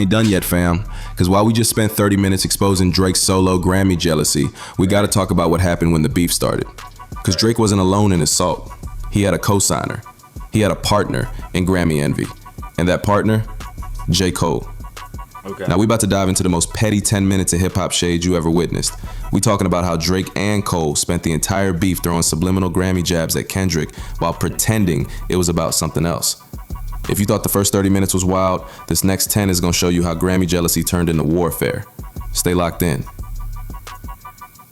Ain't done yet, fam. Because while we just spent 30 minutes exposing Drake's solo Grammy jealousy, we gotta talk about what happened when the beef started. Because Drake wasn't alone in his salt. He had a co-signer. He had a partner in Grammy envy. And that partner? J. Cole. Okay. Now we about to dive into the most petty 10 minutes of hip-hop shade you ever witnessed. We talking about how Drake and Cole spent the entire beef throwing subliminal Grammy jabs at Kendrick while pretending it was about something else. If you thought the first 30 minutes was wild, this next 10 is gonna show you how Grammy jealousy turned into warfare. Stay locked in.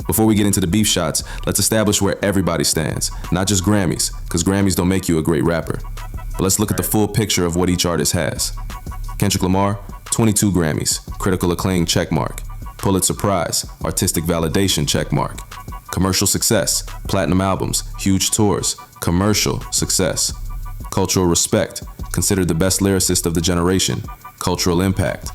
Before we get into the beef shots, let's establish where everybody stands. Not just Grammys, because Grammys don't make you a great rapper. But let's look at the full picture of what each artist has. Kendrick Lamar, 22 Grammys, critical acclaim checkmark. Pulitzer Prize, artistic validation checkmark. Commercial success, platinum albums, huge tours, commercial success. Cultural respect, considered the best lyricist of the generation. Cultural impact.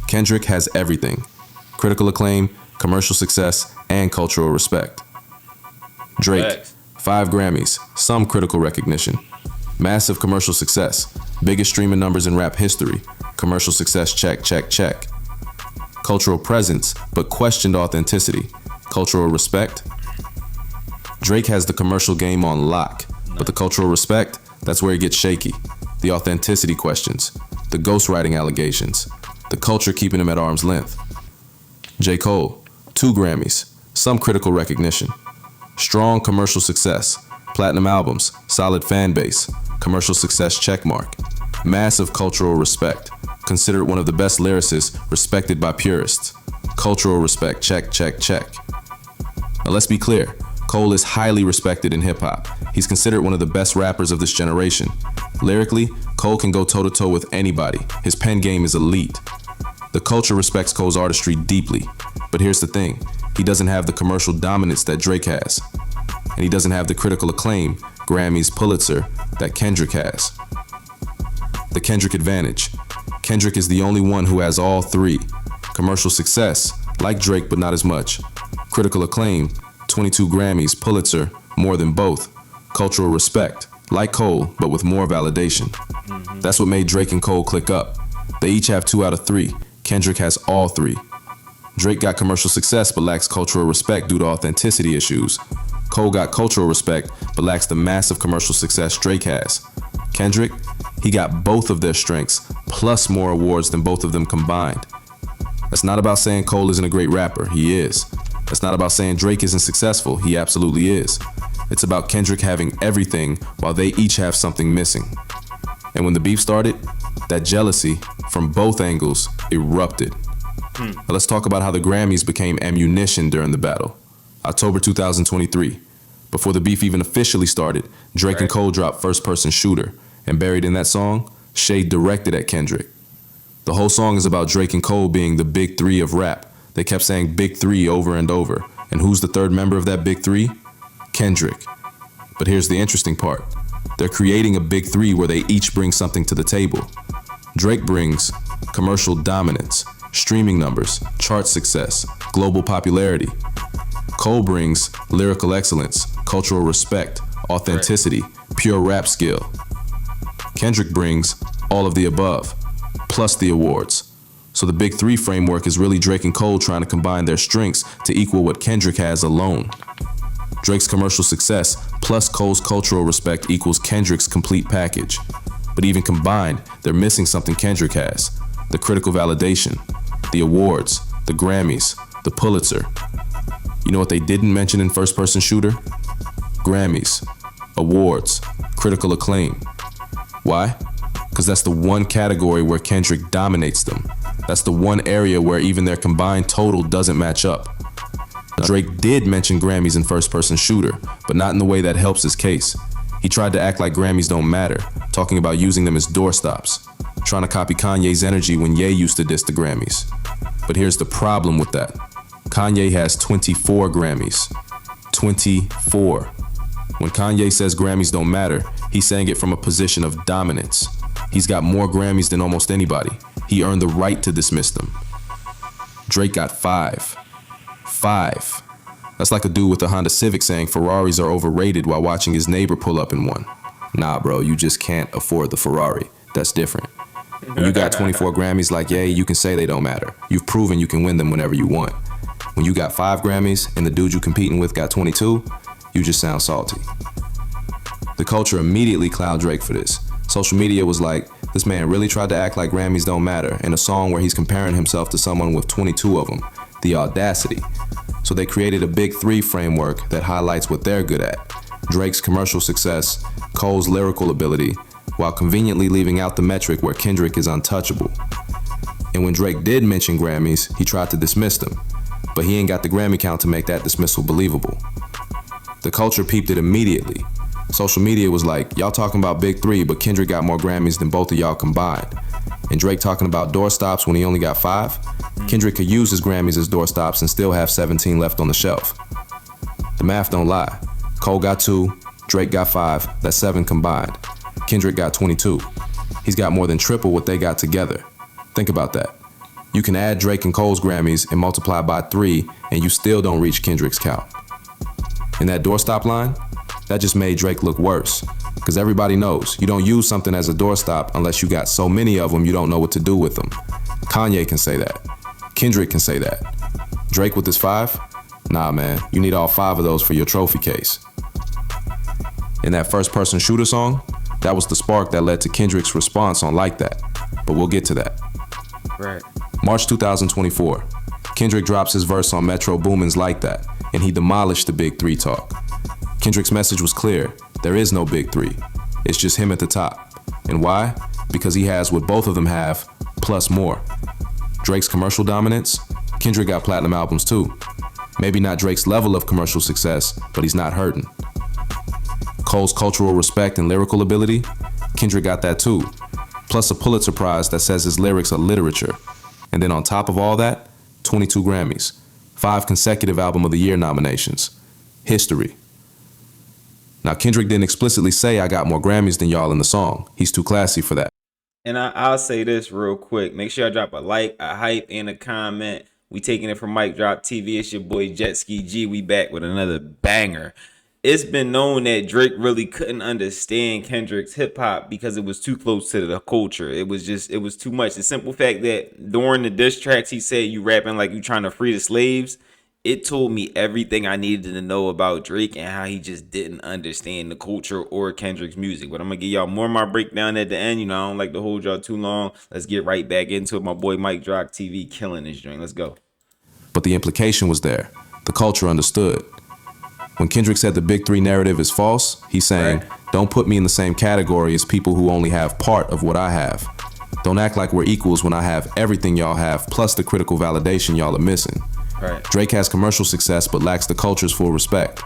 Kendrick has everything. Critical acclaim, commercial success, and cultural respect. Drake, 5 Grammys, some critical recognition. Massive commercial success, biggest streaming numbers in rap history. Commercial success, check, check, check. Cultural presence, but questioned authenticity. Cultural respect. Drake has the commercial game on lock, but the cultural respect, that's where it gets shaky. The authenticity questions, the ghostwriting allegations, the culture keeping him at arm's length. J. Cole, 2 Grammys, some critical recognition. Strong commercial success, platinum albums, solid fan base, commercial success checkmark. Massive cultural respect, considered one of the best lyricists respected by purists. Cultural respect, check, check, check. Now let's be clear, Cole is highly respected in hip-hop. He's considered one of the best rappers of this generation. Lyrically, Cole can go toe-to-toe with anybody. His pen game is elite. The culture respects Cole's artistry deeply. But here's the thing, he doesn't have the commercial dominance that Drake has. And he doesn't have the critical acclaim, Grammys, Pulitzer, that Kendrick has. The Kendrick advantage. Kendrick is the only one who has all 3. Commercial success, like Drake but not as much. Critical acclaim, 22 Grammys, Pulitzer, more than both. Cultural respect, like Cole, but with more validation. That's what made Drake and Cole click up. They each have 2 out of 3. Kendrick has all 3. Drake got commercial success but lacks cultural respect due to authenticity issues. Cole got cultural respect but lacks the massive commercial success Drake has. Kendrick, he got both of their strengths, plus more awards than both of them combined. That's not about saying Cole isn't a great rapper, he is. That's not about saying Drake isn't successful, he absolutely is. It's about Kendrick having everything while they each have something missing. And when the beef started, that jealousy from both angles erupted. Now let's talk about how the Grammys became ammunition during the battle. October 2023. Before the beef even officially started, Drake and Cole dropped First Person Shooter, and buried in that song, shade directed at Kendrick. The whole song is about Drake and Cole being the big 3 of rap. They kept saying big 3 over and over. And who's the third member of that big 3? Kendrick. But here's the interesting part. They're creating a big 3 where they each bring something to the table. Drake brings commercial dominance, streaming numbers, chart success, global popularity. Cole brings lyrical excellence, cultural respect, authenticity, pure rap skill. Kendrick brings all of the above, plus the awards. So the big 3 framework is really Drake and Cole trying to combine their strengths to equal what Kendrick has alone. Drake's commercial success plus Cole's cultural respect equals Kendrick's complete package. But even combined, they're missing something Kendrick has. The critical validation, the awards, the Grammys, the Pulitzer. You know what they didn't mention in First Person Shooter? Grammys, awards, critical acclaim. Why? Because that's the one category where Kendrick dominates them. That's the one area where even their combined total doesn't match up. Drake did mention Grammys in First Person Shooter, but not in the way that helps his case. He tried to act like Grammys don't matter, talking about using them as doorstops, trying to copy Kanye's energy when Ye used to diss the Grammys. But here's the problem with that. Kanye has 24 Grammys. 24. When Kanye says Grammys don't matter, he's saying it from a position of dominance. He's got more Grammys than almost anybody. He earned the right to dismiss them. Drake got 5. 5. That's like a dude with a Honda Civic saying Ferraris are overrated while watching his neighbor pull up in one. Nah, bro, you just can't afford the Ferrari. That's different. When you got 24 Grammys like Ye, you can say they don't matter. You've proven you can win them whenever you want. When you got 5 Grammys and the dude you competing with got 22, you just sound salty. The culture immediately clowned Drake for this. Social media was like, this man really tried to act like Grammys don't matter in a song where he's comparing himself to someone with 22 of them. The audacity. So they created a big 3 framework that highlights what they're good at. Drake's commercial success, Cole's lyrical ability, while conveniently leaving out the metric where Kendrick is untouchable. And when Drake did mention Grammys, he tried to dismiss them, but he ain't got the Grammy count to make that dismissal believable. The culture peeped it immediately. Social media was like, y'all talking about big 3, but Kendrick got more Grammys than both of y'all combined. And Drake talking about doorstops when he only got 5? Kendrick could use his Grammys as doorstops and still have 17 left on the shelf. The math don't lie. Cole got 2, Drake got 5, that's 7 combined. Kendrick got 22. He's got more than triple what they got together. Think about that. You can add Drake and Cole's Grammys and multiply by 3, and you still don't reach Kendrick's count. And that doorstop line, that just made Drake look worse. Because everybody knows, you don't use something as a doorstop unless you got so many of them you don't know what to do with them. Kanye can say that. Kendrick can say that. Drake with his 5? Nah, man, you need all 5 of those for your trophy case. In that first-person shooter song, that was the spark that led to Kendrick's response on Like That. But we'll get to that. Right. March 2024, Kendrick drops his verse on Metro Boomin's Like That, and he demolished the Big 3 talk. Kendrick's message was clear. There is no Big 3. It's just him at the top. And why? Because he has what both of them have, plus more. Drake's commercial dominance, Kendrick got platinum albums too. Maybe not Drake's level of commercial success, but he's not hurting. Cole's cultural respect and lyrical ability, Kendrick got that too. Plus a Pulitzer Prize that says his lyrics are literature. And then on top of all that, 22 Grammys, 5 consecutive Album of the Year nominations. History. Now, Kendrick didn't explicitly say I got more Grammys than y'all in the song. He's too classy for that. And I'll say this real quick. Make sure I drop a like, a hype, and a comment. We taking it from Mike Drop TV. It's your boy Jet Ski G. We back with another banger. It's been known that Drake really couldn't understand Kendrick's hip hop because it was too close to the culture. It was too much. The simple fact that during the diss tracks, he said you rapping like you trying to free the slaves. It told me everything I needed to know about Drake and how he just didn't understand the culture or Kendrick's music. But I'm going to give y'all more of my breakdown at the end. You know, I don't like to hold y'all too long. Let's get right back into it. My boy Mike Drop TV killing this joint. Let's go. But the implication was there. The culture understood. When Kendrick said the Big 3 narrative is false, he's saying, right, don't put me in the same category as people who only have part of what I have. Don't act like we're equals when I have everything y'all have, plus the critical validation y'all are missing. Right. Drake has commercial success but lacks the culture's full respect.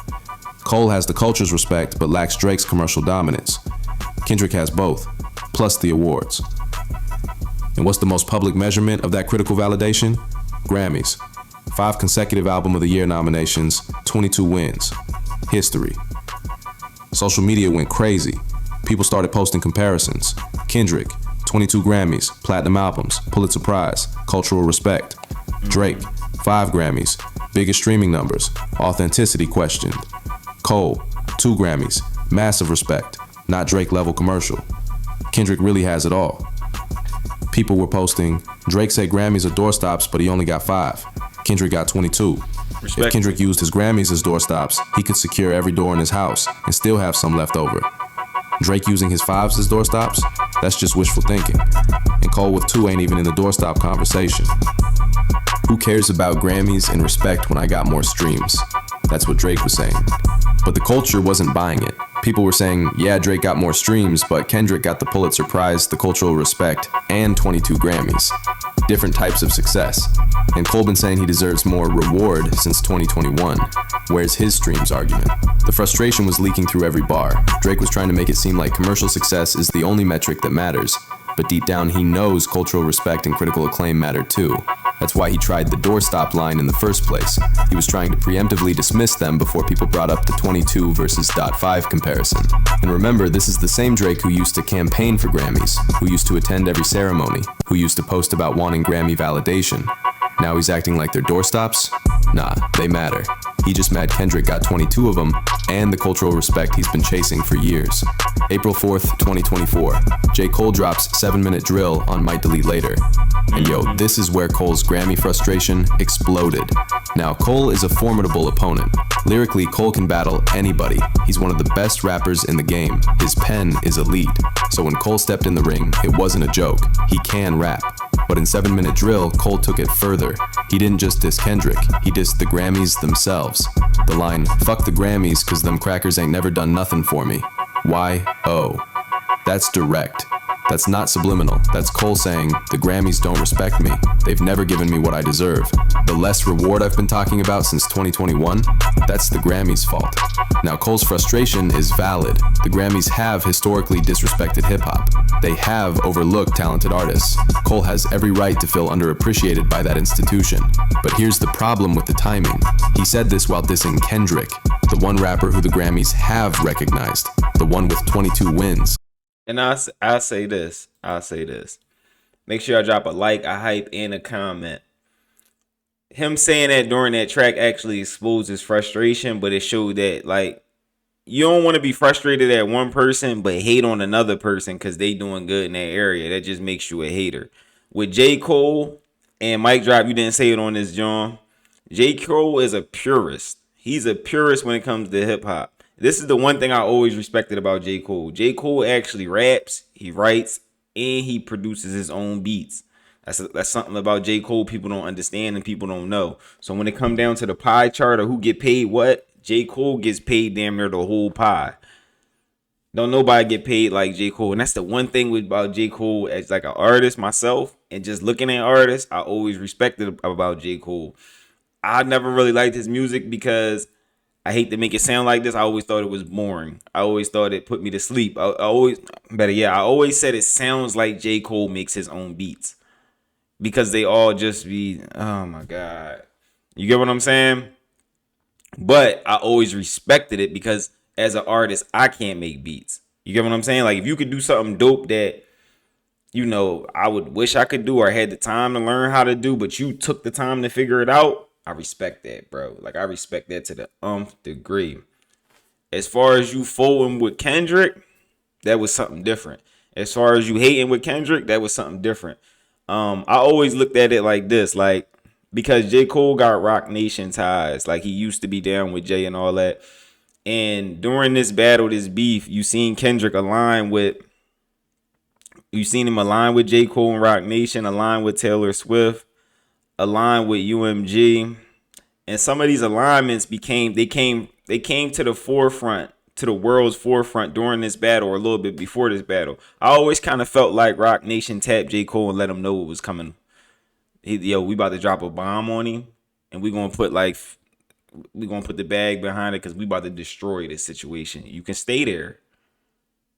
Cole has the culture's respect but lacks Drake's commercial dominance. Kendrick has both, plus the awards. And what's the most public measurement of that critical validation? Grammys. 5 consecutive Album of the Year nominations, 22 wins. History. Social media went crazy. People started posting comparisons. Kendrick, 22 Grammys, platinum albums, Pulitzer Prize, cultural respect. Drake, 5 Grammys, biggest streaming numbers, authenticity questioned. Cole, 2 Grammys, massive respect, not Drake level commercial. Kendrick really has it all. People were posting, Drake said Grammys are doorstops, but he only got 5. Kendrick got 22. Respect. If Kendrick used his Grammys as doorstops, he could secure every door in his house and still have some left over. Drake using his 5s as doorstops? That's just wishful thinking. And Cole with 2 ain't even in the doorstop conversation. Who cares about Grammys and respect when I got more streams? That's what Drake was saying. But the culture wasn't buying it. People were saying, yeah, Drake got more streams, but Kendrick got the Pulitzer Prize, the cultural respect, and 22 Grammys. Different types of success. And Cole been saying he deserves more reward since 2021. Where's his streams argument? The frustration was leaking through every bar. Drake was trying to make it seem like commercial success is the only metric that matters. But deep down, he knows cultural respect and critical acclaim matter too. That's why he tried the doorstop line in the first place. He was trying to preemptively dismiss them before people brought up the 22 versus .5 comparison. And remember, this is the same Drake who used to campaign for Grammys, who used to attend every ceremony, who used to post about wanting Grammy validation. Now he's acting like they're doorstops? Nah, they matter. He just mad Kendrick got 22 of them and the cultural respect he's been chasing for years. April 4th, 2024. J. Cole drops 7-minute drill on Might Delete Later. And yo, this is where Cole's Grammy frustration exploded. Now, Cole is a formidable opponent. Lyrically, Cole can battle anybody. He's one of the best rappers in the game. His pen is elite. So when Cole stepped in the ring, it wasn't a joke. He can rap. But in 7-minute drill, Cole took it further. He didn't just diss Kendrick, he dissed the Grammys themselves. The line, "Fuck the Grammys, cause them crackers ain't never done nothing for me." Y-O. That's direct. That's not subliminal. That's Cole saying, the Grammys don't respect me. They've never given me what I deserve. The less reward I've been talking about since 2021, that's the Grammys' fault. Now, Cole's frustration is valid. The Grammys have historically disrespected hip-hop. They have overlooked talented artists. Cole has every right to feel underappreciated by that institution. But here's the problem with the timing. He said this while dissing Kendrick, the one rapper who the Grammys have recognized, the one with 22 wins. And I'll say this. Make sure y'all drop a like, a hype, and a comment. Him saying that during that track actually exposed his frustration, but it showed that, like, you don't want to be frustrated at one person, but hate on another person because they doing good in that area. That just makes you a hater. With J. Cole and Mike Drop, you didn't say it on this, John. J. Cole is a purist. He's a purist when it comes to hip hop. This is the one thing I always respected about J. Cole. J. Cole actually raps, he writes, and he produces his own beats. That's something about J. Cole people don't understand and people don't know. So when it come down to the pie chart or who get paid what, J. Cole gets paid damn near the whole pie. Don't nobody get paid like J. Cole. And that's the one thing about J. Cole as like an artist myself, and just looking at artists, I always respected about J. Cole. I never really liked his music because I hate to make it sound like this. I always thought it was boring. I always thought it put me to sleep. I always said it sounds like J. Cole makes his own beats. Because they all just be, oh my God. You get what I'm saying? But I always respected it because as an artist, I can't make beats. You get what I'm saying? Like if you could do something dope that, you know, I would wish I could do or had the time to learn how to do, but you took the time to figure it out, I respect that, bro. Like I respect that to the nth degree. As far as you folding with Kendrick, that was something different. As far as you hating with Kendrick, that was something different. I always looked at it like this, like because J. Cole got Rock Nation ties, like he used to be down with Jay and all that. And during this battle, this beef, you seen Kendrick him align with J. Cole and Rock Nation, align with Taylor Swift, align with UMG. And some of these alignments came to the forefront, to the world's forefront during this battle or a little bit before this battle. I always kind of felt like Rock Nation tapped J. Cole and let him know what was coming. We about to drop a bomb on him and we gonna put the bag behind it because we about to destroy this situation. You can stay there,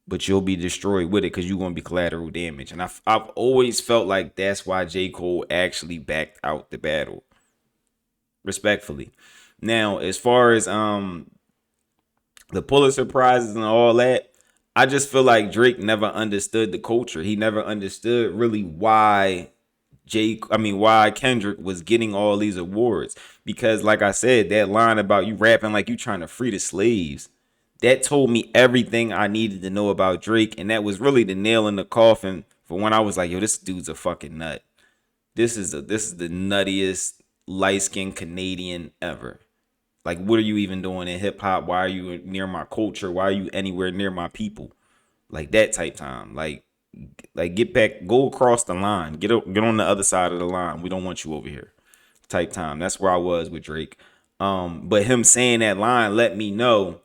but you'll be destroyed with it because you're gonna be collateral damage. And I've always felt like that's why J. Cole actually backed out the battle. Respectfully. Now, as far as the Pulitzer Prizes and all that, I just feel like Drake never understood the culture. He never understood really why Kendrick was getting all these awards. Because like I said, that line about you rapping like you trying to free the slaves, that told me everything I needed to know about Drake. And that was really the nail in the coffin for when I was like, yo, this dude's a fucking nut. This is the nuttiest light-skinned Canadian ever. Like, what are you even doing in hip hop? Why are you near my culture? Why are you anywhere near my people? Like that type time. Like get back, go across the line. Get on the other side of the line. We don't want you over here. Type time. That's where I was with Drake. But him saying that line let me know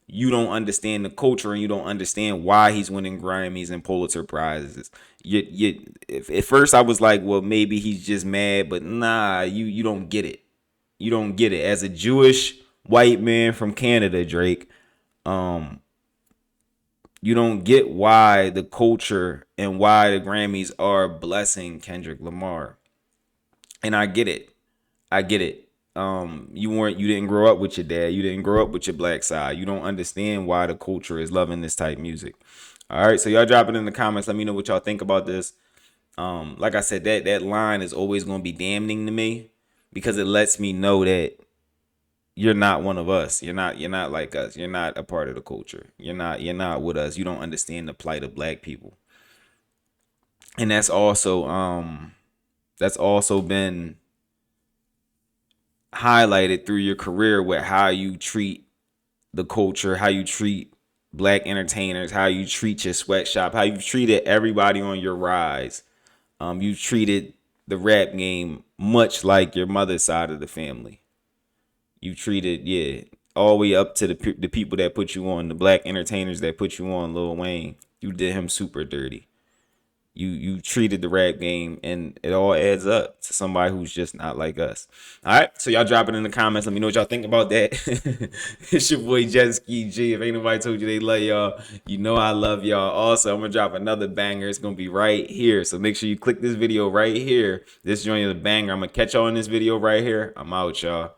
you don't understand the culture and you don't understand why he's winning Grammys and Pulitzer Prizes. At first I was like, well, maybe he's just mad, but nah, you don't get it. You don't get it. As a Jewish white man from Canada, Drake, you don't get why the culture and why the Grammys are blessing Kendrick Lamar. And I get it. You didn't grow up with your dad. You didn't grow up with your black side. You don't understand why the culture is loving this type of music. All right, so y'all drop it in the comments. Let me know what y'all think about this. Like I said, that line is always going to be damning to me because it lets me know that you're not one of us. You're not like us. You're not a part of the culture. You're not with us. You don't understand the plight of black people. And that's also been highlighted through your career with how you treat the culture, how you treat black entertainers, how you treat your sweatshop, how you treated everybody on your rise. You treated the rap game much like your mother's side of the family. You treated, yeah, all the way up to the people that put you on, the black entertainers that put you on, Lil Wayne. You did him super dirty. You treated the rap game, and it all adds up to somebody who's just not like us. All right, so y'all drop it in the comments. Let me know what y'all think about that. It's your boy Jet Ski G. If ain't nobody told you they love y'all, you know I love y'all. Also, I'm gonna drop another banger. It's gonna be right here, so make sure you click this video right here. This joint is a banger. I'm gonna catch y'all in this video right here. I'm out, y'all.